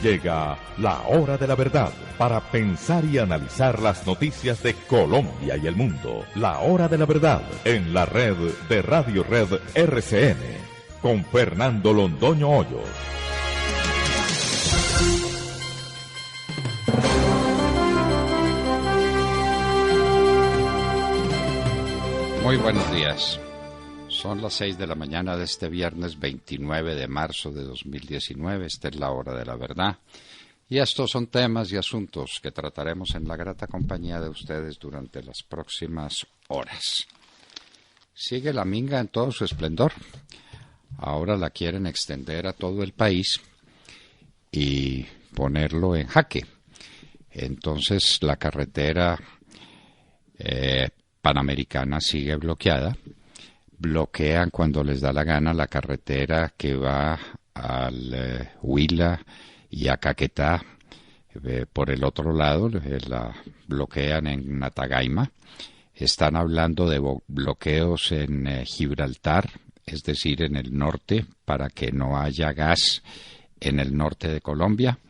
Llega la hora de la verdad para pensar y analizar las noticias de Colombia y el mundo. La hora de la verdad en la red de Radio Red RCN con Fernando Londoño Hoyos. Muy buenos días. Son las 6 de la mañana de este viernes 29 de marzo de 2019. Esta es la hora de la verdad. Y estos son temas y asuntos que trataremos en la grata compañía de ustedes durante las próximas horas. Sigue la minga en todo su esplendor. Ahora la quieren extender a todo el país y ponerlo en jaque. Entonces la carretera panamericana sigue bloqueada. Bloquean cuando les da la gana la carretera que va al Huila y a Caquetá. Por el otro lado, la bloquean en Natagaima. Están hablando de bloqueos en Gibraltar, es decir, en el norte, para que no haya gas en el norte de Colombia.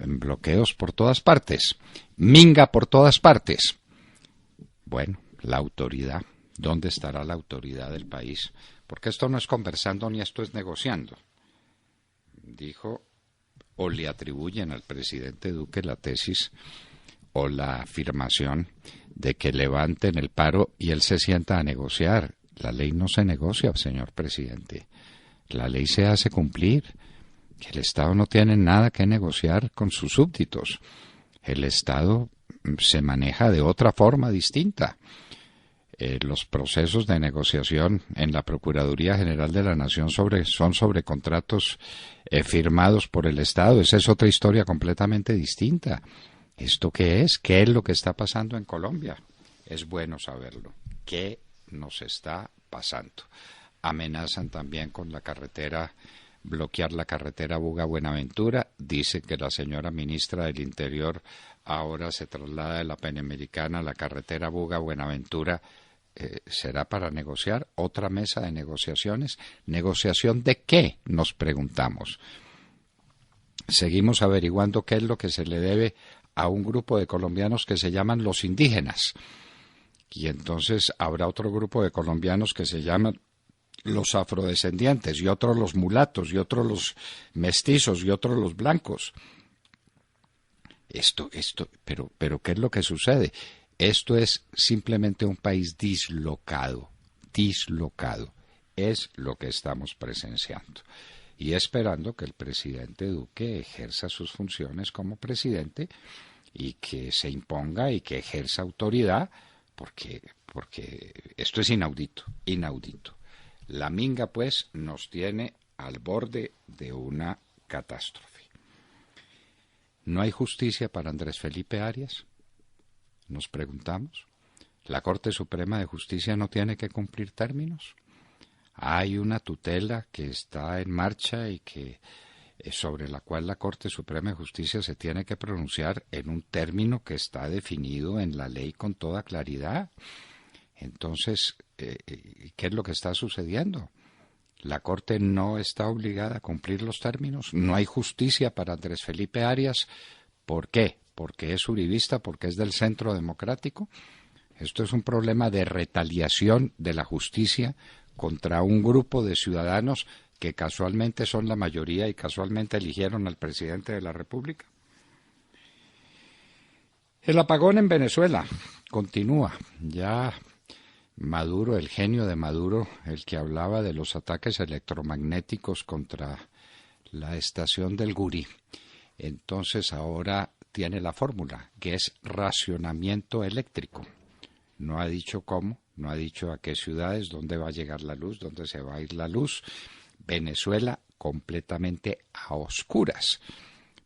Bloqueos por todas partes. Minga por todas partes. Bueno, la autoridad. ¿Dónde estará la autoridad del país? Porque esto no es conversando ni esto es negociando. Dijo, o le atribuyen al presidente Duque la tesis o la afirmación de que levanten el paro y él se sienta a negociar. La ley no se negocia, señor presidente. La ley se hace cumplir. El Estado no tiene nada que negociar con sus súbditos. El Estado se maneja de otra forma distinta. Los procesos de negociación en la Procuraduría General de la Nación son sobre contratos firmados por el Estado. Esa es otra historia completamente distinta. ¿Esto qué es? ¿Qué es lo que está pasando en Colombia? Es bueno saberlo. ¿Qué nos está pasando? Amenazan también con la carretera, bloquear la carretera Buga-Buenaventura. Dice que la señora ministra del Interior ahora se traslada de la Panamericana a la carretera Buga-Buenaventura. ¿Será para negociar? ¿Otra mesa de negociaciones? ¿Negociación de qué? Nos preguntamos. Seguimos averiguando qué es lo que se le debe a un grupo de colombianos que se llaman los indígenas. Y entonces habrá otro grupo de colombianos que se llaman los afrodescendientes, y otros los mulatos, y otros los mestizos, y otros los blancos. Pero ¿qué es lo que sucede? Esto es simplemente un país dislocado, es lo que estamos presenciando. Y esperando que el presidente Duque ejerza sus funciones como presidente y que se imponga y que ejerza autoridad, porque esto es inaudito. La minga, pues, nos tiene al borde de una catástrofe. ¿No hay justicia para Andrés Felipe Arias? Nos preguntamos. ¿La Corte Suprema de Justicia no tiene que cumplir términos? Hay una tutela que está en marcha y que sobre la cual la Corte Suprema de Justicia se tiene que pronunciar en un término que está definido en la ley con toda claridad. Entonces, ¿qué es lo que está sucediendo? La Corte no está obligada a cumplir los términos. No hay justicia para Andrés Felipe Arias. ¿Por qué? Porque es uribista, porque es del Centro Democrático. Esto es un problema de retaliación de la justicia contra un grupo de ciudadanos que casualmente son la mayoría y casualmente eligieron al presidente de la República. El apagón en Venezuela continúa. Ya Maduro, el genio de Maduro, el que hablaba de los ataques electromagnéticos contra la estación del Gurí, entonces ahora tiene la fórmula, que es racionamiento eléctrico. No ha dicho cómo, no ha dicho a qué ciudades, dónde va a llegar la luz, dónde se va a ir la luz. Venezuela completamente a oscuras,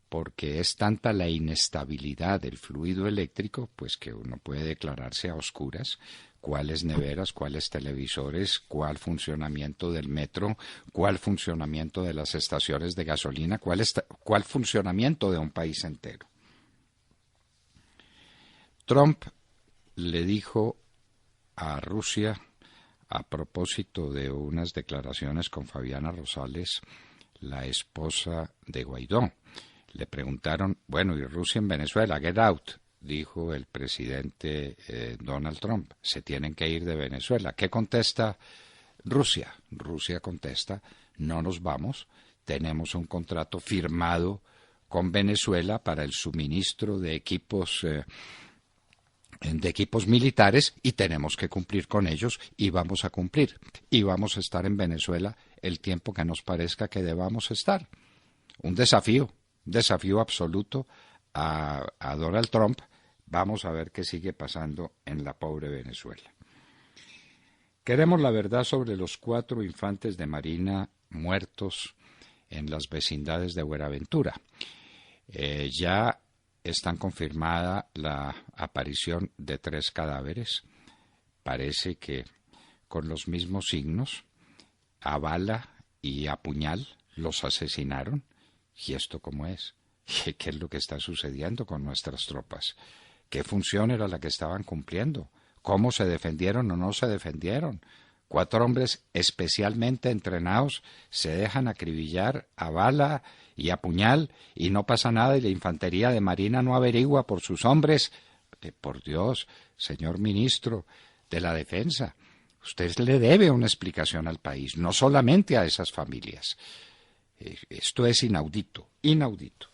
porque es tanta la inestabilidad del fluido eléctrico, pues que uno puede declararse a oscuras. ¿Cuáles neveras, cuáles televisores, cuál funcionamiento del metro, cuál funcionamiento de las estaciones de gasolina, cuál funcionamiento de un país entero? Trump le dijo a Rusia, a propósito de unas declaraciones con Fabiana Rosales, la esposa de Guaidó, Le preguntaron, bueno, ¿y Rusia en Venezuela? Get out, dijo el presidente Donald Trump. Se tienen que ir de Venezuela. ¿Qué contesta Rusia? Rusia contesta, no nos vamos, tenemos un contrato firmado con Venezuela para el suministro de equipos militares y tenemos que cumplir con ellos y vamos a cumplir. Y vamos a estar en Venezuela el tiempo que nos parezca que debamos estar. Un desafío absoluto a Donald Trump. Vamos a ver qué sigue pasando en la pobre Venezuela. Queremos la verdad sobre los 4 infantes de Marina muertos en las vecindades de Buenaventura. Ya están confirmada la aparición de 3 cadáveres. Parece que con los mismos signos, a bala y a puñal, los asesinaron. ¿Y esto cómo es? ¿Qué es lo que está sucediendo con nuestras tropas? ¿Qué función era la que estaban cumpliendo? ¿Cómo se defendieron o no se defendieron? 4 hombres especialmente entrenados se dejan acribillar a bala y a puñal y no pasa nada y la infantería de Marina no averigua por sus hombres. Por Dios, señor ministro de la Defensa, usted le debe una explicación al país, no solamente a esas familias. Esto es inaudito, inaudito.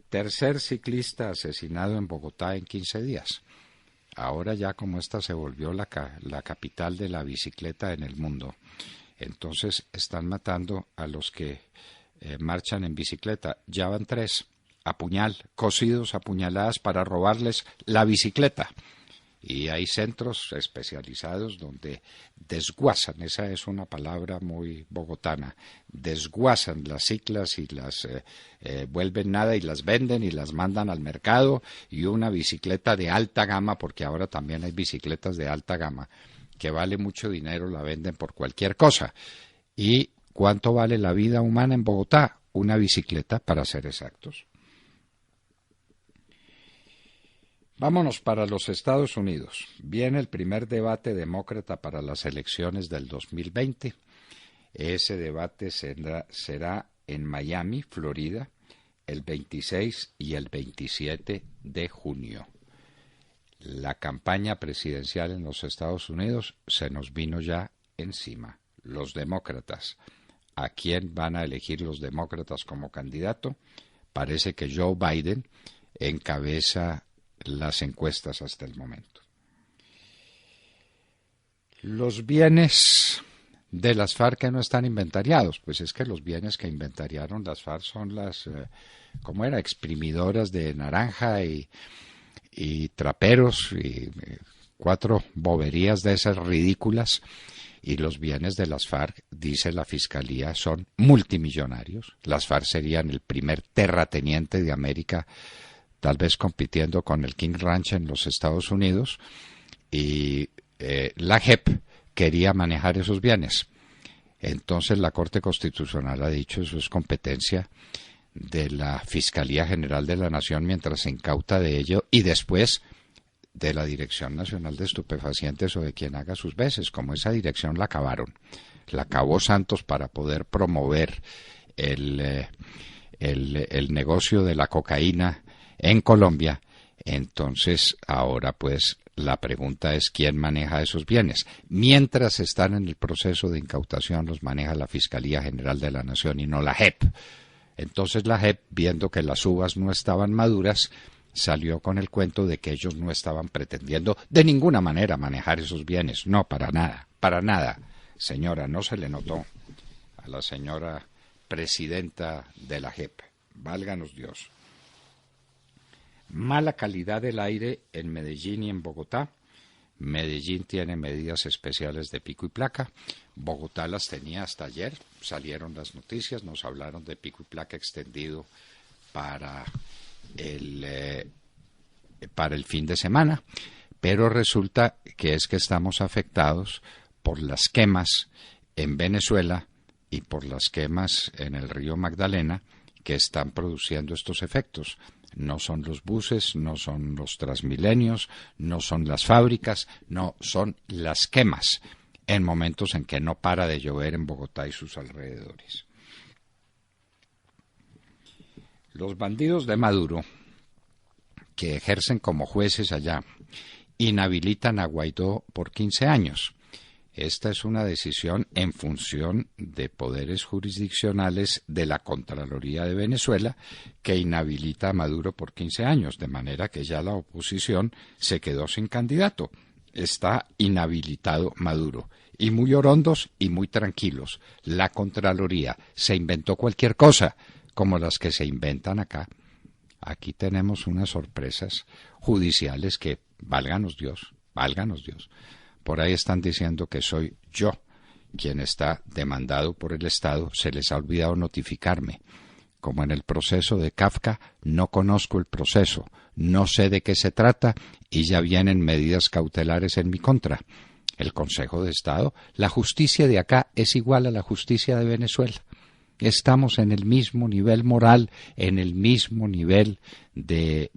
Tercer ciclista asesinado en Bogotá en 15 días. Ahora ya como esta se volvió la capital de la bicicleta en el mundo, entonces están matando a los que marchan en bicicleta. Ya van 3 a puñal, cosidos a puñaladas para robarles la bicicleta. Y hay centros especializados donde desguazan, esa es una palabra muy bogotana, desguazan las ciclas y las vuelven nada y las venden y las mandan al mercado, y una bicicleta de alta gama, porque ahora también hay bicicletas de alta gama, que vale mucho dinero, la venden por cualquier cosa. ¿Y cuánto vale la vida humana en Bogotá? Una bicicleta, para ser exactos. Vámonos para los Estados Unidos. Viene el primer debate demócrata para las elecciones del 2020. Ese debate será en Miami, Florida, el 26 y el 27 de junio. La campaña presidencial en los Estados Unidos se nos vino ya encima. Los demócratas. ¿A quién van a elegir los demócratas como candidato? Parece que Joe Biden encabeza las encuestas hasta el momento. Los bienes de las FARC que no están inventariados, pues es que los bienes que inventariaron las FARC son las, exprimidoras de naranja y traperos y 4 boberías de esas ridículas, y los bienes de las FARC, dice la Fiscalía, son multimillonarios. Las FARC serían el primer terrateniente de América, tal vez compitiendo con el King Ranch en los Estados Unidos, y la JEP quería manejar esos bienes. Entonces la Corte Constitucional ha dicho eso es competencia de la Fiscalía General de la Nación mientras se incauta de ello, y después de la Dirección Nacional de Estupefacientes o de quien haga sus veces. Como esa dirección la acabaron, la acabó Santos para poder promover el negocio de la cocaína en Colombia, entonces ahora pues la pregunta es quién maneja esos bienes. Mientras están en el proceso de incautación los maneja la Fiscalía General de la Nación y no la JEP. Entonces la JEP, viendo que las uvas no estaban maduras, salió con el cuento de que ellos no estaban pretendiendo de ninguna manera manejar esos bienes. No, para nada. Señora, no se le notó a la señora presidenta de la JEP. Válganos Dios. Mala calidad del aire en Medellín y en Bogotá. Medellín tiene medidas especiales de pico y placa. Bogotá las tenía hasta ayer. Salieron las noticias, nos hablaron de pico y placa extendido para el fin de semana. Pero resulta que estamos afectados por las quemas en Venezuela y por las quemas en el río Magdalena que están produciendo estos efectos. No son los buses, no son los Transmilenios, no son las fábricas, no, son las quemas en momentos en que no para de llover en Bogotá y sus alrededores. Los bandidos de Maduro, que ejercen como jueces allá, inhabilitan a Guaidó por 15 años. Esta es una decisión en función de poderes jurisdiccionales de la Contraloría de Venezuela que inhabilita a Maduro por 15 años, de manera que ya la oposición se quedó sin candidato. Está inhabilitado Maduro. Y muy orondos y muy tranquilos. La Contraloría se inventó cualquier cosa, como las que se inventan acá. Aquí tenemos unas sorpresas judiciales que, válganos Dios, válganos Dios. Por ahí están diciendo que soy yo quien está demandado por el Estado. Se les ha olvidado notificarme. Como en el proceso de Kafka, no conozco el proceso, no sé de qué se trata y ya vienen medidas cautelares en mi contra. El Consejo de Estado, la justicia de acá es igual a la justicia de Venezuela. Estamos en el mismo nivel moral, en el mismo nivel de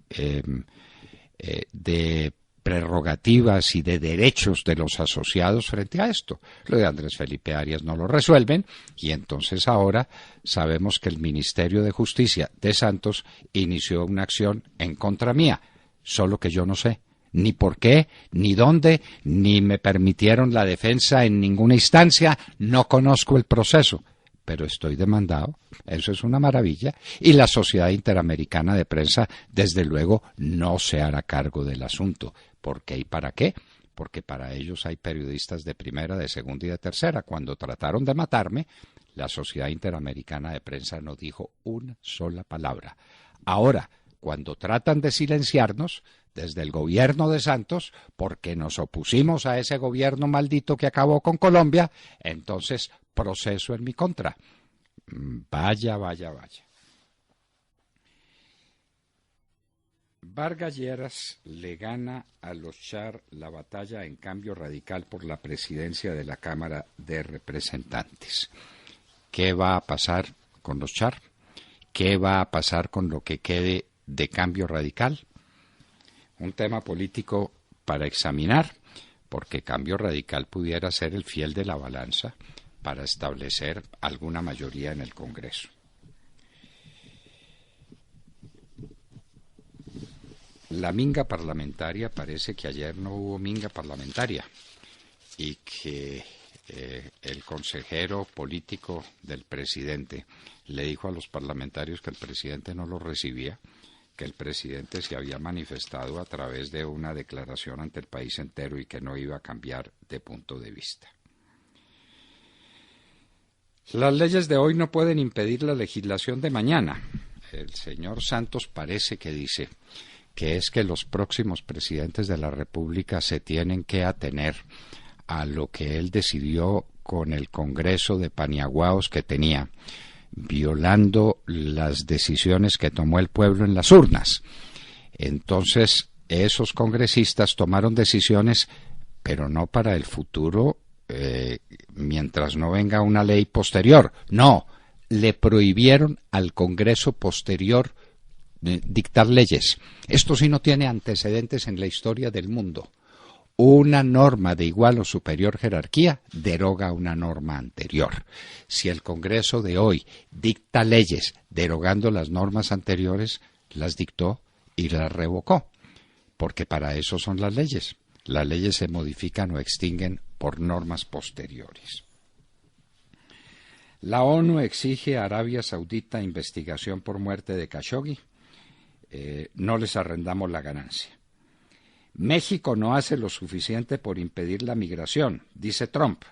prerrogativas y de derechos de los asociados frente a esto. Lo de Andrés Felipe Arias no lo resuelven y entonces ahora sabemos que el Ministerio de Justicia de Santos inició una acción en contra mía, solo que yo no sé ni por qué, ni dónde, ni me permitieron la defensa en ninguna instancia, no conozco el proceso, pero estoy demandado, eso es una maravilla, y la Sociedad Interamericana de Prensa, desde luego, no se hará cargo del asunto. ¿Por qué y para qué? Porque para ellos hay periodistas de primera, de segunda y de tercera. Cuando trataron de matarme, la Sociedad Interamericana de Prensa no dijo una sola palabra. Ahora, cuando tratan de silenciarnos, desde el gobierno de Santos, porque nos opusimos a ese gobierno maldito que acabó con Colombia, entonces proceso en mi contra. Vaya, vaya, vaya. Vargas Lleras le gana a los Char la batalla en Cambio Radical por la presidencia de la Cámara de Representantes. ¿Qué va a pasar con los Char? ¿Qué va a pasar con lo que quede de Cambio Radical? Un tema político para examinar, porque Cambio Radical pudiera ser el fiel de la balanza para establecer alguna mayoría en el Congreso. La minga parlamentaria, parece que ayer no hubo minga parlamentaria y que el consejero político del presidente le dijo a los parlamentarios que el presidente no los recibía, que el presidente se había manifestado a través de una declaración ante el país entero y que no iba a cambiar de punto de vista. Las leyes de hoy no pueden impedir la legislación de mañana. El señor Santos parece que dice que es que los próximos presidentes de la República se tienen que atener a lo que él decidió con el Congreso de Paniaguaos que tenía, violando las decisiones que tomó el pueblo en las urnas. Entonces, esos congresistas tomaron decisiones, pero no para el futuro, mientras no venga una ley posterior. No, le prohibieron al Congreso posterior dictar leyes. Esto sí no tiene antecedentes en la historia del mundo. Una norma de igual o superior jerarquía deroga una norma anterior. Si el Congreso de hoy dicta leyes derogando las normas anteriores, las dictó y las revocó, porque para eso son las leyes. Las leyes se modifican o extinguen por normas posteriores. La ONU exige a Arabia Saudita investigación por muerte de Khashoggi. No les arrendamos la ganancia. México no hace lo suficiente por impedir la migración, dice Trump.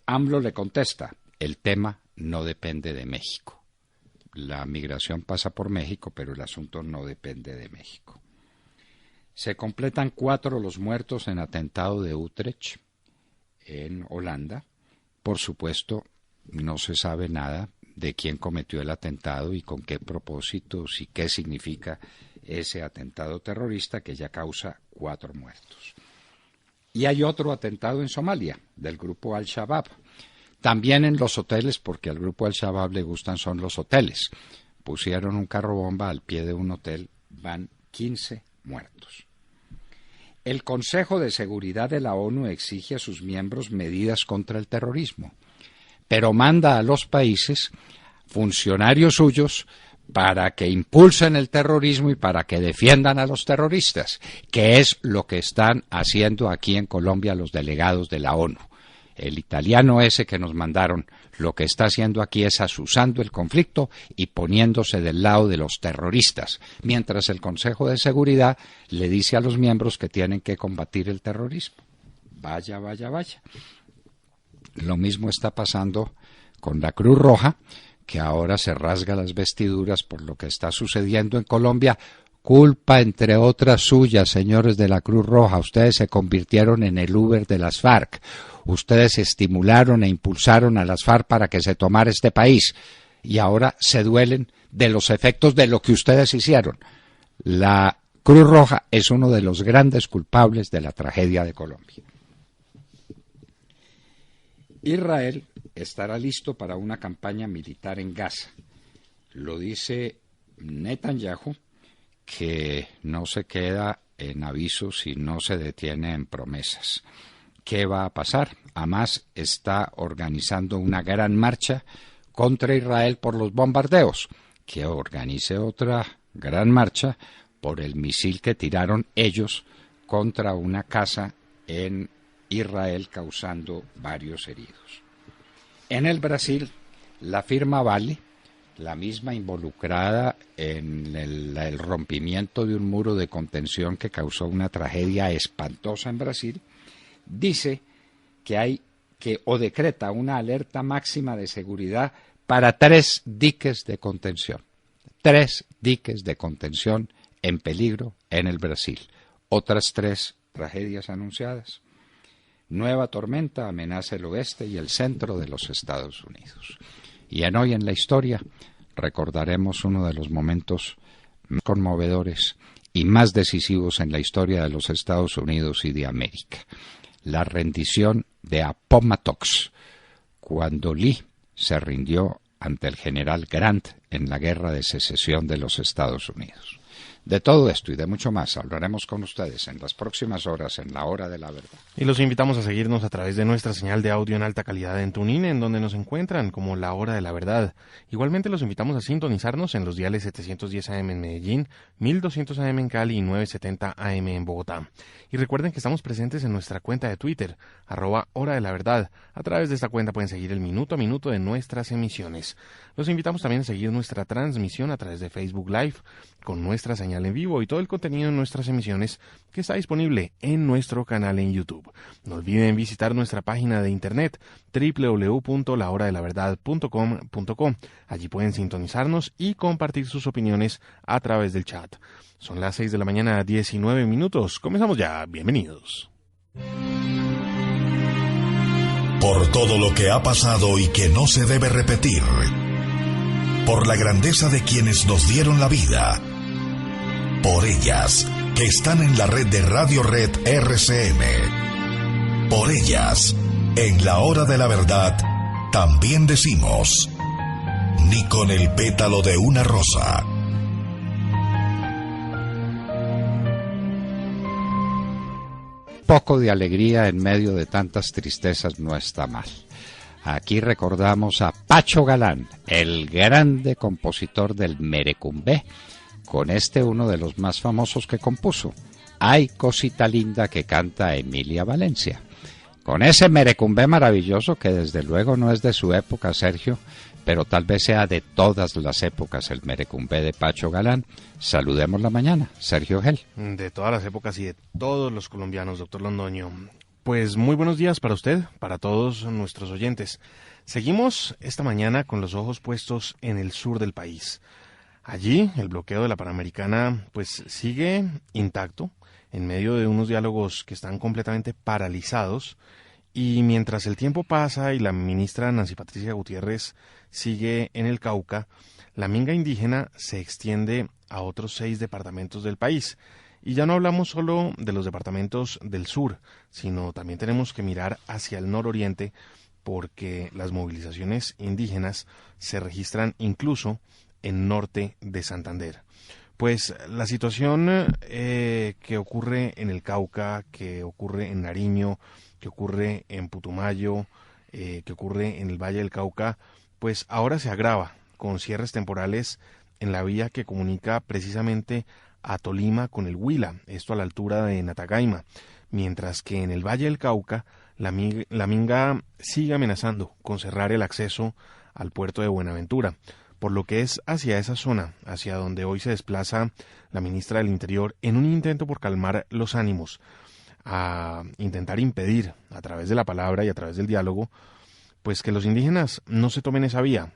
AMLO le contesta, el tema no depende de México. La migración pasa por México, pero el asunto no depende de México. Se completan 4 los muertos en atentado de Utrecht, en Holanda. Por supuesto, no se sabe nada de quién cometió el atentado y con qué propósitos y qué significa ese atentado terrorista que ya causa 4 muertos. Y hay otro atentado en Somalia, del grupo Al-Shabaab. También en los hoteles, porque al grupo Al-Shabaab le gustan son los hoteles. Pusieron un carro bomba al pie de un hotel, van 15 muertos. El Consejo de Seguridad de la ONU exige a sus miembros medidas contra el terrorismo, pero manda a los países funcionarios suyos para que impulsen el terrorismo y para que defiendan a los terroristas, que es lo que están haciendo aquí en Colombia los delegados de la ONU. El italiano ese que nos mandaron, lo que está haciendo aquí es asusando el conflicto y poniéndose del lado de los terroristas, mientras el Consejo de Seguridad le dice a los miembros que tienen que combatir el terrorismo. Vaya, vaya, vaya. Lo mismo está pasando con la Cruz Roja, que ahora se rasga las vestiduras por lo que está sucediendo en Colombia. Culpa, entre otras, suya, señores de la Cruz Roja. Ustedes se convirtieron en el Uber de las FARC. Ustedes estimularon e impulsaron a las FARC para que se tomara este país. Y ahora se duelen de los efectos de lo que ustedes hicieron. La Cruz Roja es uno de los grandes culpables de la tragedia de Colombia. Israel estará listo para una campaña militar en Gaza. Lo dice Netanyahu, que no se queda en avisos y no se detiene en promesas. ¿Qué va a pasar? Hamás está organizando una gran marcha contra Israel por los bombardeos. Que organice otra gran marcha por el misil que tiraron ellos contra una casa en Israel, causando varios heridos. En el Brasil, la firma Vale, la misma involucrada en el rompimiento de un muro de contención que causó una tragedia espantosa en Brasil, dice o decreta una alerta máxima de seguridad para 3 diques de contención. 3 diques de contención en peligro en el Brasil. Otras 3 tragedias anunciadas. Nueva tormenta amenaza el oeste y el centro de los Estados Unidos. Y en Hoy en la Historia recordaremos uno de los momentos más conmovedores y más decisivos en la historia de los Estados Unidos y de América. La rendición de Appomattox, cuando Lee se rindió ante el general Grant en la Guerra de Secesión de los Estados Unidos. De todo esto y de mucho más hablaremos con ustedes en las próximas horas en La Hora de la Verdad. Y los invitamos a seguirnos a través de nuestra señal de audio en alta calidad en TuneIn, en donde nos encuentran como La Hora de la Verdad. Igualmente los invitamos a sintonizarnos en los diales 710 AM en Medellín, 1200 AM en Cali y 970 AM en Bogotá. Y recuerden que estamos presentes en nuestra cuenta de Twitter, @Hora de la Verdad. A través de esta cuenta pueden seguir el minuto a minuto de nuestras emisiones. Los invitamos también a seguir nuestra transmisión a través de Facebook Live, con nuestra señal en vivo y todo el contenido de nuestras emisiones que está disponible en nuestro canal en YouTube. No olviden visitar nuestra página de internet www.lahoradelaverdad.com.co. Allí pueden sintonizarnos y compartir sus opiniones a través del chat. Son las 6 de la mañana, 19 minutos. Comenzamos ya. Bienvenidos. Por todo lo que ha pasado y que no se debe repetir. Por la grandeza de quienes nos dieron la vida. Por ellas, que están en la red de Radio Red RCN. Por ellas, en La Hora de la Verdad, también decimos, ni con el pétalo de una rosa. Poco de alegría en medio de tantas tristezas no está mal. Aquí recordamos a Pacho Galán, el grande compositor del merecumbé, con uno de los más famosos que compuso, Ay cosita linda, que canta Emilia Valencia. Con ese merecumbé maravilloso que desde luego no es de su época, Sergio, pero tal vez sea de todas las épocas el merecumbé de Pacho Galán. Saludemos la mañana, Sergio Gel. De todas las épocas y de todos los colombianos, doctor Londoño. Pues muy buenos días para usted, para todos nuestros oyentes. Seguimos esta mañana con los ojos puestos en el sur del país. Allí el bloqueo de la Panamericana pues sigue intacto en medio de unos diálogos que están completamente paralizados, y mientras el tiempo pasa y la ministra Nancy Patricia Gutiérrez sigue en el Cauca, la minga indígena se extiende a otros 6 departamentos del país. Y ya no hablamos solo de los departamentos del sur, sino también tenemos que mirar hacia el nororiente, porque las movilizaciones indígenas se registran incluso en norte de Santander. Pues la situación que ocurre en el Cauca, que ocurre en Nariño, que ocurre en Putumayo, que ocurre en el Valle del Cauca, pues ahora se agrava con cierres temporales en la vía que comunica precisamente a Tolima con el Huila, esto a la altura de Natagaima, mientras que en el Valle del Cauca la minga sigue amenazando con cerrar el acceso al puerto de Buenaventura, por lo que es hacia esa zona, hacia donde hoy se desplaza la ministra del Interior en un intento por calmar los ánimos, a intentar impedir, a través de la palabra y a través del diálogo, pues que los indígenas no se tomen esa vía,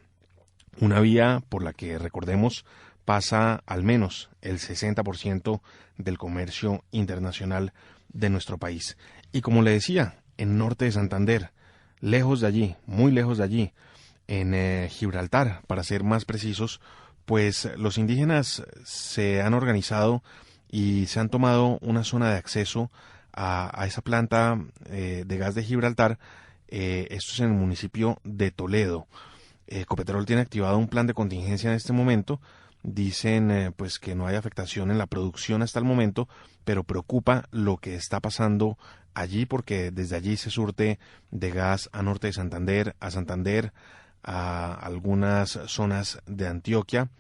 una vía por la que, recordemos, pasa al menos el 60% del comercio internacional de nuestro país. Y como le decía, en norte de Santander, lejos de allí, muy lejos de allí, en Gibraltar, para ser más precisos, pues los indígenas se han organizado y se han tomado una zona de acceso a esa planta de gas de Gibraltar. Esto es en el municipio de Toledo. Ecopetrol tiene activado un plan de contingencia en este momento. Dicen pues que no hay afectación en la producción hasta el momento, pero preocupa lo que está pasando allí, porque desde allí se surte de gas a norte de Santander, a algunas zonas de Antioquia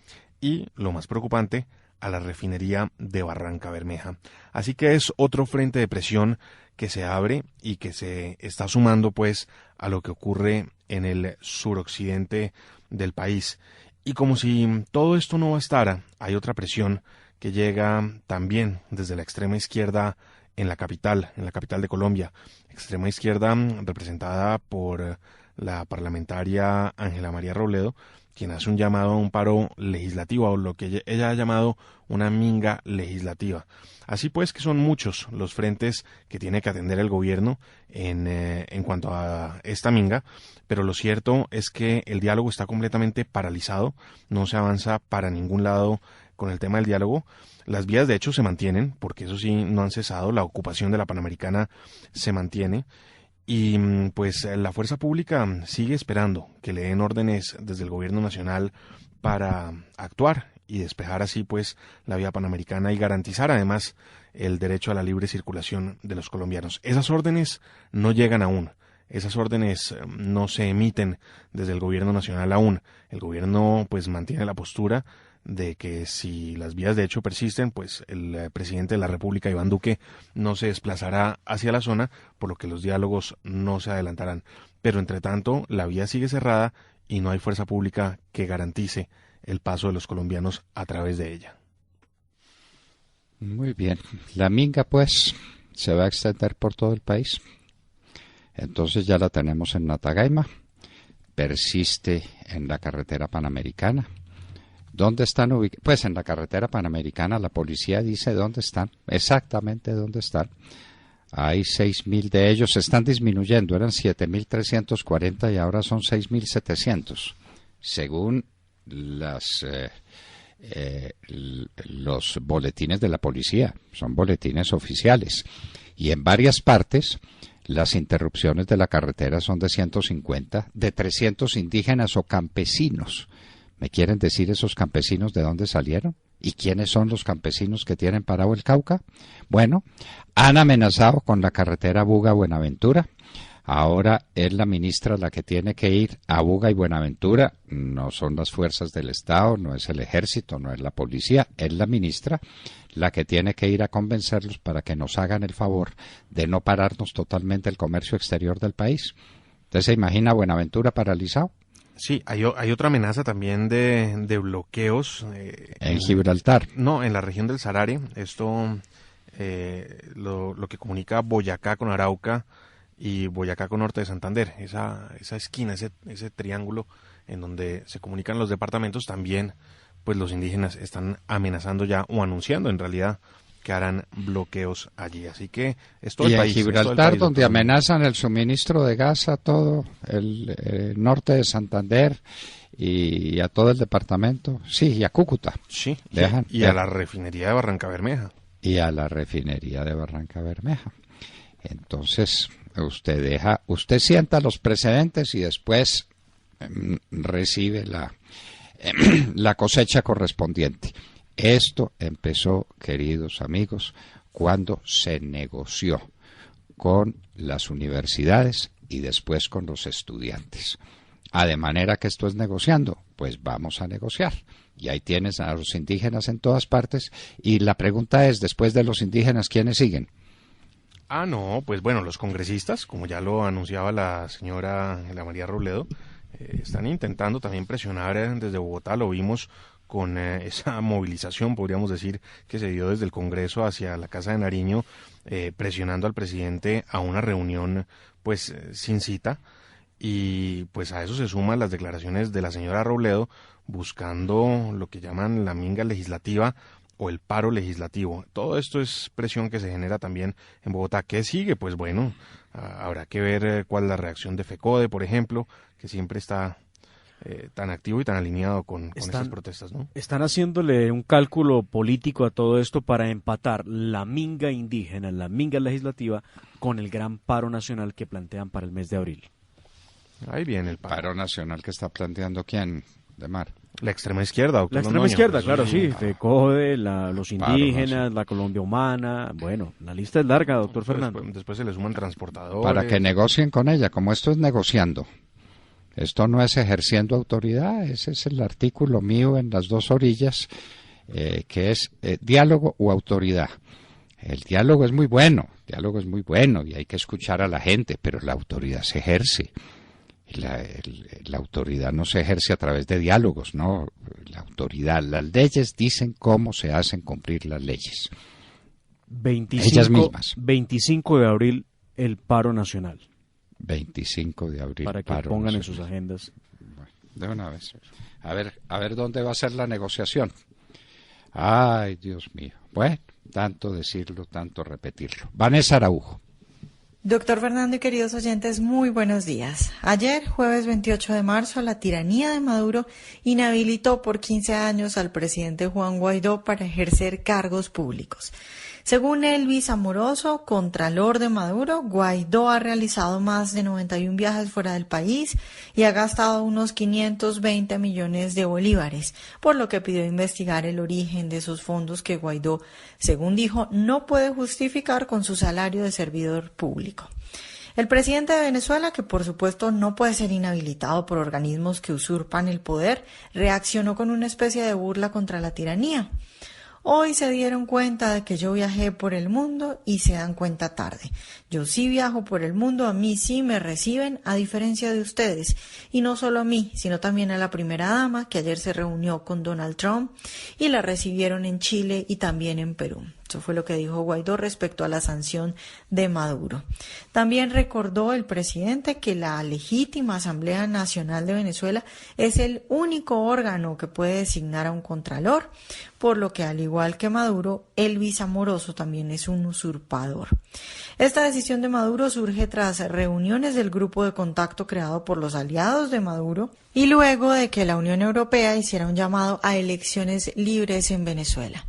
y, lo más preocupante, a la refinería de Barranca Bermeja. Así que es otro frente de presión que se abre y que se está sumando pues a lo que ocurre en el suroccidente del país. Y como si todo esto no bastara, hay otra presión que llega también desde la extrema izquierda en la capital de Colombia, extrema izquierda representada por la parlamentaria Ángela María Robledo, quien hace un llamado a un paro legislativo, o lo que ella ha llamado una minga legislativa. Así pues que son muchos los frentes que tiene que atender el gobierno en cuanto a esta minga, pero lo cierto es que el diálogo está completamente paralizado, no se avanza para ningún lado con el tema del diálogo. Las vías de hecho se mantienen, porque eso sí, no han cesado, la ocupación de la Panamericana se mantiene. Y pues la fuerza pública sigue esperando que le den órdenes desde el gobierno nacional para actuar y despejar así pues la vía panamericana y garantizar además el derecho a la libre circulación de los colombianos. Esas órdenes no llegan aún, esas órdenes no se emiten desde el gobierno nacional aún. El gobierno pues mantiene la postura de que si las vías de hecho persisten, pues el presidente de la República, Iván Duque, no se desplazará hacia la zona, por lo que los diálogos no se adelantarán. Pero entre tanto, la vía sigue cerrada y no hay fuerza pública que garantice el paso de los colombianos a través de ella. Muy bien. La minga, pues, se va a extender por todo el país. Entonces ya la tenemos en Natagaima, persiste en la carretera panamericana. ¿Dónde están ubicados? Pues en la carretera panamericana la policía dice dónde están, exactamente dónde están. Hay 6.000 de ellos, se están disminuyendo, eran 7.340 y ahora son 6.700, según los boletines de la policía, son boletines oficiales. Y en varias partes las interrupciones de la carretera son de 150, de 300 indígenas o campesinos. ¿Me quieren decir esos campesinos de dónde salieron? ¿Y quiénes son los campesinos que tienen parado el Cauca? Bueno, han amenazado con la carretera Buga-Buenaventura. Ahora es la ministra la que tiene que ir a Buga y Buenaventura. No son las fuerzas del Estado, no es el ejército, no es la policía. Es la ministra la que tiene que ir a convencerlos para que nos hagan el favor de no pararnos totalmente el comercio exterior del país. ¿Usted se imagina Buenaventura paralizado? Sí, hay otra amenaza también de bloqueos. En Gibraltar. No, en la región del Sarare. Esto lo que comunica Boyacá con Arauca y Boyacá con norte de Santander. Esa esquina, ese triángulo en donde se comunican los departamentos, también pues los indígenas están amenazando ya, o anunciando en realidad, que harán bloqueos allí. Así que es todo el país. Y en Gibraltar, donde amenazan el suministro de gas a todo el norte de Santander y a todo el departamento. Sí, y a Cúcuta. Sí, y a la refinería de Barranca Bermeja. Y a la refinería de Barranca Bermeja. Entonces, usted sienta los precedentes y después recibe la cosecha correspondiente. Esto empezó, queridos amigos, cuando se negoció con las universidades y después con los estudiantes. de manera que esto es negociando, pues vamos a negociar. Y ahí tienes a los indígenas en todas partes. Y la pregunta es, después de los indígenas, ¿quiénes siguen? No, pues bueno, los congresistas, como ya lo anunciaba la señora María Robledo, están intentando también presionar desde Bogotá. Lo vimos con esa movilización, podríamos decir, que se dio desde el Congreso hacia la Casa de Nariño, presionando al presidente a una reunión pues sin cita. Y pues a eso se suman las declaraciones de la señora Robledo buscando lo que llaman la minga legislativa o el paro legislativo. Todo esto es presión que se genera también en Bogotá. ¿Qué sigue? Pues bueno, habrá que ver cuál es la reacción de FECODE, por ejemplo, que siempre está tan activo y tan alineado con estas protestas, ¿no? Están haciéndole un cálculo político a todo esto para empatar la minga indígena, la minga legislativa, con el gran paro nacional que plantean para el mes de abril. Ahí viene el paro nacional que está planteando ¿quién, Demar? La extrema izquierda, doctor La extrema Londoño. izquierda, claro, sí. FECODE, los indígenas, la Colombia Humana. Bueno, la lista es larga, doctor Fernando. Después se le suman transportadores. Para que negocien con ella, como esto es negociando. Esto no es ejerciendo autoridad, ese es el artículo mío en las dos orillas, que es diálogo u autoridad. El diálogo es muy bueno y hay que escuchar a la gente, pero la autoridad se ejerce. La autoridad no se ejerce a través de diálogos, no. La autoridad, las leyes dicen cómo se hacen cumplir las leyes. Ellas mismas. 25 de abril, el paro nacional. 25 de abril. Para que pongan en sus agendas. Bueno, de una vez. A ver dónde va a ser la negociación. Ay, Dios mío. Bueno, tanto decirlo, tanto repetirlo. Vanessa Araujo. Doctor Fernando y queridos oyentes, muy buenos días. Ayer, jueves 28 de marzo, la tiranía de Maduro inhabilitó por 15 años al presidente Juan Guaidó para ejercer cargos públicos. Según Elvis Amoroso, contralor de Maduro, Guaidó ha realizado más de 91 viajes fuera del país y ha gastado unos 520 millones de bolívares, por lo que pidió investigar el origen de esos fondos que Guaidó, según dijo, no puede justificar con su salario de servidor público. El presidente de Venezuela, que por supuesto no puede ser inhabilitado por organismos que usurpan el poder, reaccionó con una especie de burla contra la tiranía. Hoy se dieron cuenta de que yo viajé por el mundo y se dan cuenta tarde. Yo sí viajo por el mundo, a mí sí me reciben, a diferencia de ustedes. Y no solo a mí, sino también a la primera dama, que ayer se reunió con Donald Trump y la recibieron en Chile y también en Perú. Eso fue lo que dijo Guaidó respecto a la sanción de Maduro. También recordó el presidente que la legítima Asamblea Nacional de Venezuela es el único órgano que puede designar a un contralor, por lo que al igual que Maduro, Elvis Amoroso también es un usurpador. Esta decisión de Maduro surge tras reuniones del grupo de contacto creado por los aliados de Maduro y luego de que la Unión Europea hiciera un llamado a elecciones libres en Venezuela.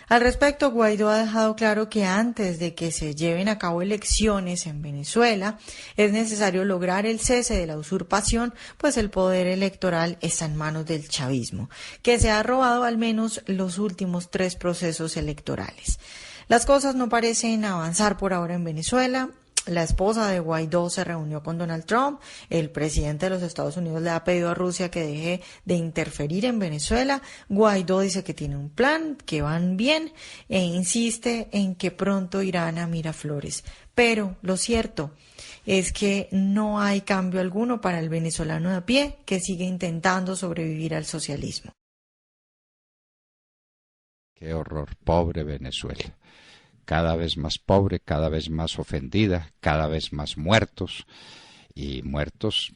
Al respecto, Guaidó ha dejado claro que antes de que se lleven a cabo elecciones en Venezuela, es necesario lograr el cese de la usurpación, pues el poder electoral está en manos del chavismo, que se ha robado al menos los últimos 3 procesos electorales. Las cosas no parecen avanzar por ahora en Venezuela. La esposa de Guaidó se reunió con Donald Trump. El presidente de los Estados Unidos le ha pedido a Rusia que deje de interferir en Venezuela. Guaidó dice que tiene un plan, que van bien, e insiste en que pronto irán a Miraflores. Pero lo cierto es que no hay cambio alguno para el venezolano de a pie, que sigue intentando sobrevivir al socialismo. Qué horror, pobre Venezuela. Cada vez más pobre, cada vez más ofendida, cada vez más muertos y muertos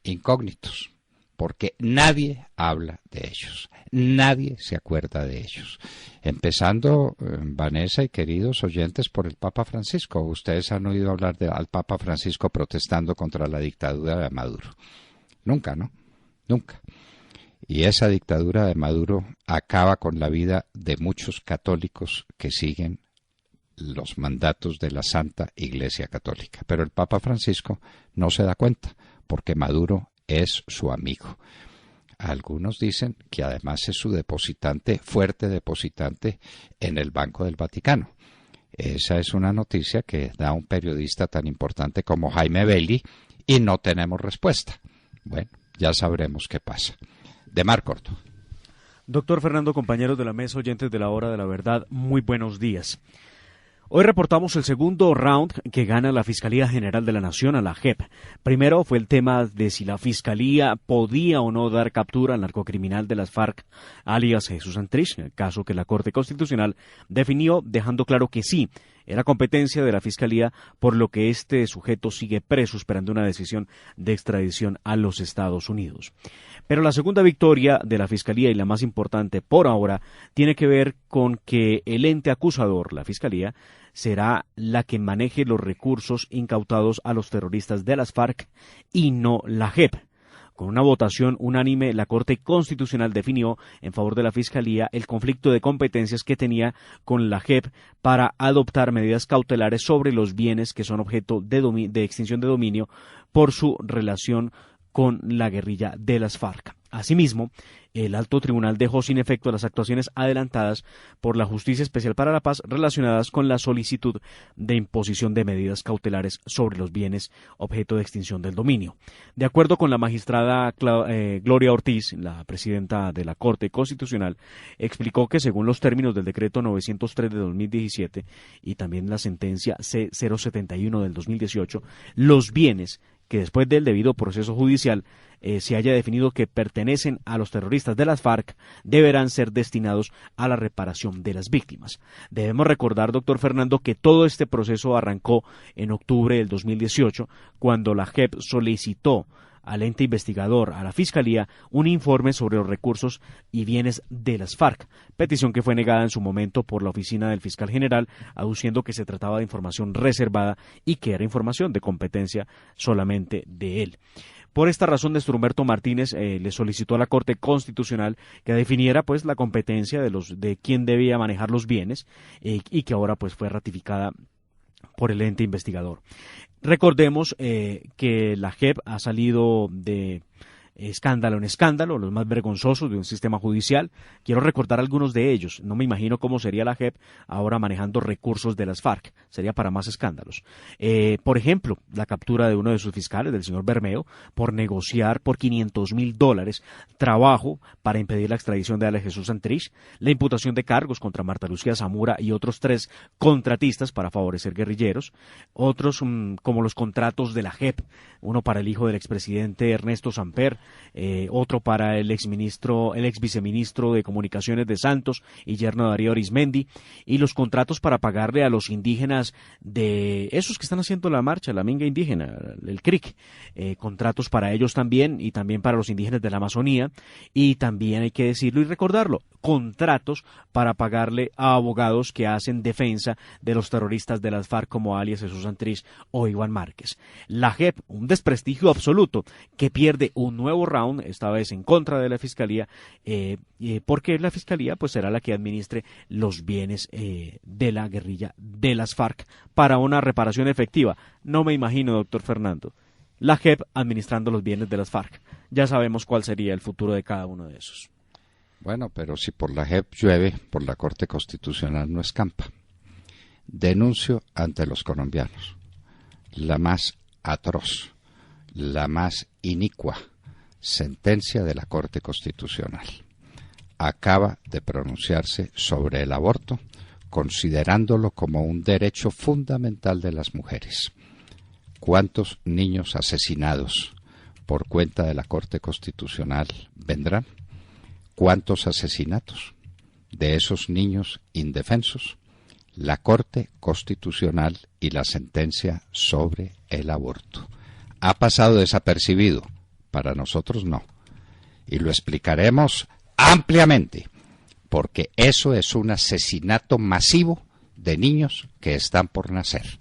incógnitos, porque nadie habla de ellos, nadie se acuerda de ellos. Empezando, Vanessa y queridos oyentes, por el Papa Francisco. Ustedes han oído hablar al Papa Francisco protestando contra la dictadura de Maduro. Nunca, ¿no? Nunca. Y esa dictadura de Maduro acaba con la vida de muchos católicos que siguen los mandatos de la Santa Iglesia Católica. Pero el Papa Francisco no se da cuenta, porque Maduro es su amigo. Algunos dicen que además es su depositante, fuerte depositante en el Banco del Vaticano. Esa es una noticia que da un periodista tan importante como Jaime Belli y no tenemos respuesta. Bueno, ya sabremos qué pasa. De Mar Corto. Doctor Fernando, compañeros de la mesa, oyentes de la Hora de la Verdad, muy buenos días. Hoy reportamos el segundo round que gana la Fiscalía General de la Nación a la JEP. Primero fue el tema de si la Fiscalía podía o no dar captura al narcocriminal de las FARC, alias Jesús Santrich, caso que la Corte Constitucional definió dejando claro que sí, era competencia de la Fiscalía, por lo que este sujeto sigue preso esperando una decisión de extradición a los Estados Unidos. Pero la segunda victoria de la Fiscalía, y la más importante por ahora, tiene que ver con que el ente acusador, la Fiscalía, será la que maneje los recursos incautados a los terroristas de las FARC y no la JEP. Con una votación unánime, la Corte Constitucional definió en favor de la Fiscalía el conflicto de competencias que tenía con la JEP para adoptar medidas cautelares sobre los bienes que son objeto de extinción de dominio por su relación con la guerrilla de las FARC. Asimismo, el Alto Tribunal dejó sin efecto las actuaciones adelantadas por la Justicia Especial para la Paz relacionadas con la solicitud de imposición de medidas cautelares sobre los bienes objeto de extinción del dominio. De acuerdo con la magistrada Gloria Ortiz, la presidenta de la Corte Constitucional, explicó que según los términos del decreto 903 de 2017 y también la sentencia C071 del 2018, los bienes que después del debido proceso judicial se haya definido que pertenecen a los terroristas de las FARC, deberán ser destinados a la reparación de las víctimas. Debemos recordar, doctor Fernando, que todo este proceso arrancó en octubre del 2018, cuando la JEP solicitó al ente investigador, a la Fiscalía, un informe sobre los recursos y bienes de las FARC, petición que fue negada en su momento por la oficina del fiscal general, aduciendo que se trataba de información reservada y que era información de competencia solamente de él. Por esta razón, Néstor Humberto Martínez le solicitó a la Corte Constitucional que definiera pues la competencia de quién debía manejar los bienes y que ahora pues fue ratificada por el ente investigador. Recordemos que la JEP ha salido de escándalo en escándalo, los más vergonzosos de un sistema judicial. Quiero recordar algunos de ellos. No me imagino cómo sería la JEP ahora manejando recursos de las FARC. Sería para más escándalos. Por ejemplo, la captura de uno de sus fiscales, del señor Bermeo, por negociar por $500,000 trabajo para impedir la extradición de Alex Jesús Santrich, la imputación de cargos contra Marta Lucía Zamora y otros 3 contratistas para favorecer guerrilleros, otros como los contratos de la JEP, uno para el hijo del expresidente Ernesto Samper, otro para el ex viceministro de Comunicaciones de Santos y yerno de Darío Arizmendi, y los contratos para pagarle a los indígenas de esos que están haciendo la marcha, la minga indígena, el CRIC, contratos para ellos también y también para los indígenas de la Amazonía, y también hay que decirlo y recordarlo, contratos para pagarle a abogados que hacen defensa de los terroristas de las FARC como alias Jesús Santrich o Iván Márquez. La JEP, un desprestigio absoluto, que pierde un nuevo round, esta vez en contra de la Fiscalía, porque la Fiscalía pues será la que administre los bienes de la guerrilla de las FARC para una reparación efectiva. No me imagino, doctor Fernando, la JEP administrando los bienes de las FARC. Ya sabemos cuál sería el futuro de cada uno de esos. Bueno, pero si por la JEP llueve, por la Corte Constitucional no escampa. Denuncio ante los colombianos la más atroz, la más inicua sentencia de la Corte Constitucional. Acaba de pronunciarse sobre el aborto, considerándolo como un derecho fundamental de las mujeres. ¿Cuántos niños asesinados por cuenta de la Corte Constitucional vendrán? ¿Cuántos asesinatos de esos niños indefensos? La Corte Constitucional y la sentencia sobre el aborto. Ha pasado desapercibido, para nosotros no. Y lo explicaremos ampliamente, porque eso es un asesinato masivo de niños que están por nacer.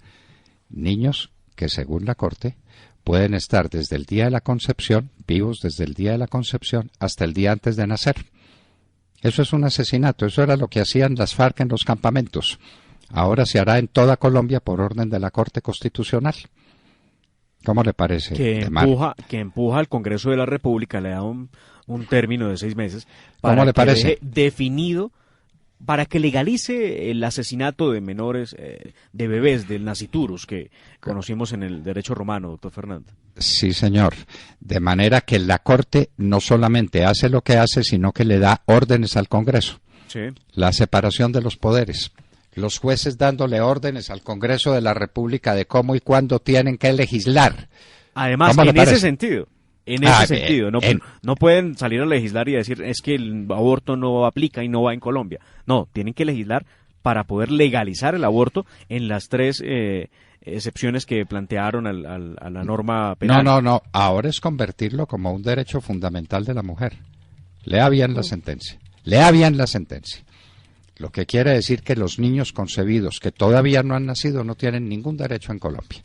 Niños que, según la Corte, pueden estar desde el día de la concepción, vivos desde el día de la concepción hasta el día antes de nacer. Eso es un asesinato, eso era lo que hacían las FARC en los campamentos. Ahora se hará en toda Colombia por orden de la Corte Constitucional. ¿Cómo le parece? Que empuja al Congreso de la República, le da un término de 6 meses para ¿Cómo le parece? deje definido para que legalice el asesinato de menores, de bebés, del nasciturus, que conocimos en el derecho romano, doctor Fernando. Sí, señor. De manera que la Corte no solamente hace lo que hace, sino que le da órdenes al Congreso. Sí. La separación de los poderes. Los jueces dándole órdenes al Congreso de la República de cómo y cuándo tienen que legislar. Además, en ese sentido, no pueden salir a legislar y decir es que el aborto no aplica y no va en Colombia. No, tienen que legislar para poder legalizar el aborto en las 3 excepciones que plantearon a la norma penal. No, ahora es convertirlo como un derecho fundamental de la mujer. Lea bien la sentencia. Lo que quiere decir que los niños concebidos que todavía no han nacido no tienen ningún derecho en Colombia.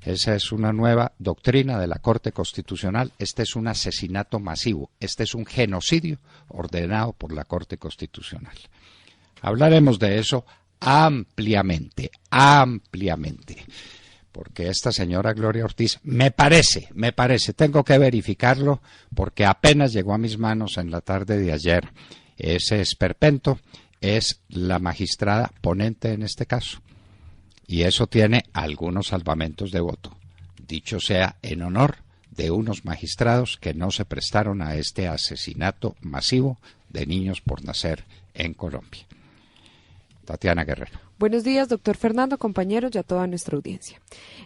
Esa es una nueva doctrina de la Corte Constitucional. Este es un asesinato masivo. Este es un genocidio ordenado por la Corte Constitucional. Hablaremos de eso ampliamente, porque esta señora Gloria Ortiz, me parece, tengo que verificarlo, porque apenas llegó a mis manos en la tarde de ayer. Ese esperpento es la magistrada ponente en este caso, y eso tiene algunos salvamentos de voto, dicho sea en honor de unos magistrados que no se prestaron a este asesinato masivo de niños por nacer en Colombia. Tatiana Guerrero. Buenos días, doctor Fernando, compañeros y a toda nuestra audiencia.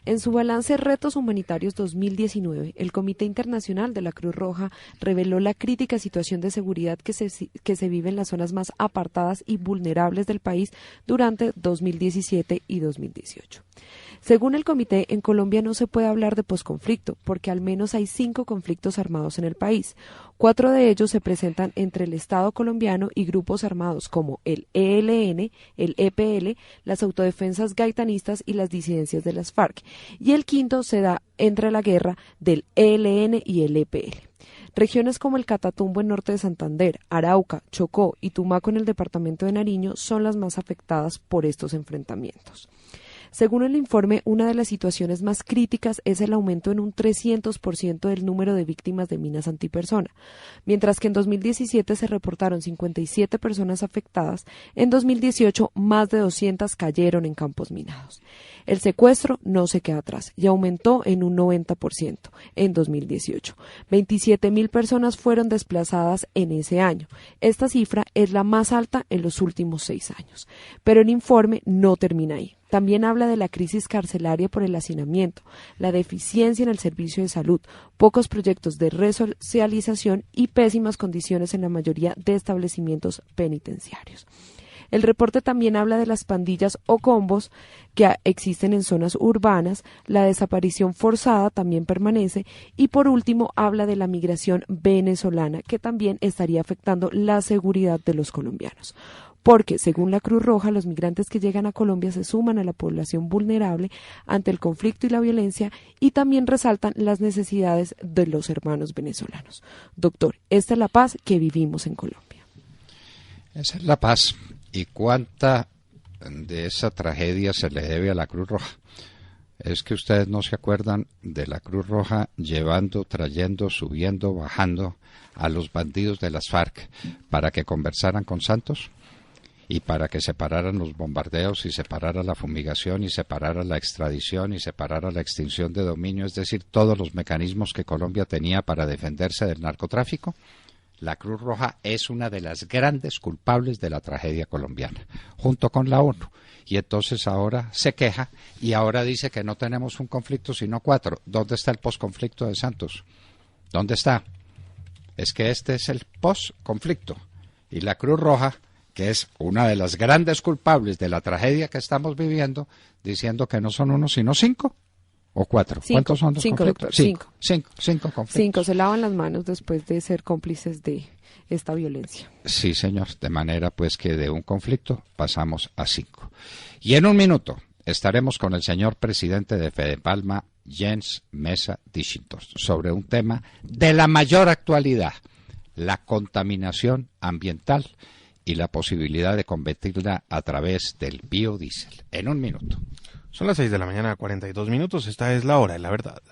En su balance Retos Humanitarios 2019, el Comité Internacional de la Cruz Roja reveló la crítica situación de seguridad que se vive en las zonas más apartadas y vulnerables del país durante 2017 y 2018. Según el comité, en Colombia no se puede hablar de posconflicto, porque al menos hay 5 conflictos armados en el país. 4 de ellos se presentan entre el Estado colombiano y grupos armados como el ELN, el EPL, las autodefensas gaitanistas y las disidencias de las FARC. Y el quinto se da entre la guerra del ELN y el EPL. Regiones como el Catatumbo en norte de Santander, Arauca, Chocó y Tumaco en el departamento de Nariño son las más afectadas por estos enfrentamientos. Según el informe, una de las situaciones más críticas es el aumento en un 300% del número de víctimas de minas antipersona. Mientras que en 2017 se reportaron 57 personas afectadas, en 2018 más de 200 cayeron en campos minados. El secuestro no se queda atrás y aumentó en un 90% en 2018. 27.000 personas fueron desplazadas en ese año. Esta cifra es la más alta en los últimos 6 años. Pero el informe no termina ahí. También habla de la crisis carcelaria por el hacinamiento, la deficiencia en el servicio de salud, pocos proyectos de resocialización y pésimas condiciones en la mayoría de establecimientos penitenciarios. El reporte también habla de las pandillas o combos que existen en zonas urbanas, la desaparición forzada también permanece y por último habla de la migración venezolana que también estaría afectando la seguridad de los colombianos. Porque, según la Cruz Roja, los migrantes que llegan a Colombia se suman a la población vulnerable ante el conflicto y la violencia y también resaltan las necesidades de los hermanos venezolanos. Doctor, esta es la paz que vivimos en Colombia. Esa es la paz. ¿Y cuánta de esa tragedia se le debe a la Cruz Roja? Es que ustedes no se acuerdan de la Cruz Roja llevando, trayendo, subiendo, bajando a los bandidos de las FARC para que conversaran con Santos. Y para que se pararan los bombardeos y se parara la fumigación y se parara la extradición y se parara la extinción de dominio, es decir, todos los mecanismos que Colombia tenía para defenderse del narcotráfico, la Cruz Roja es una de las grandes culpables de la tragedia colombiana, junto con la ONU. Y entonces ahora se queja y ahora dice que no tenemos un conflicto sino 4. ¿Dónde está el posconflicto de Santos? ¿Dónde está? Es que este es el posconflicto. Y la Cruz Roja, que es una de las grandes culpables de la tragedia que estamos viviendo, diciendo que no son 1 sino 5 o 4. ¿Cuántos son los conflictos? Doctor, 5 conflictos. 5 se lavan las manos después de ser cómplices de esta violencia. Sí, señor, de manera pues que de un conflicto pasamos a 5. Y en un minuto estaremos con el señor presidente de Fedepalma, Jens Mesa Dichintos, sobre un tema de la mayor actualidad, la contaminación ambiental y la posibilidad de combatirla a través del biodiesel. En un minuto. Son las 6 de la mañana, 42 minutos. Esta es la hora de la verdad.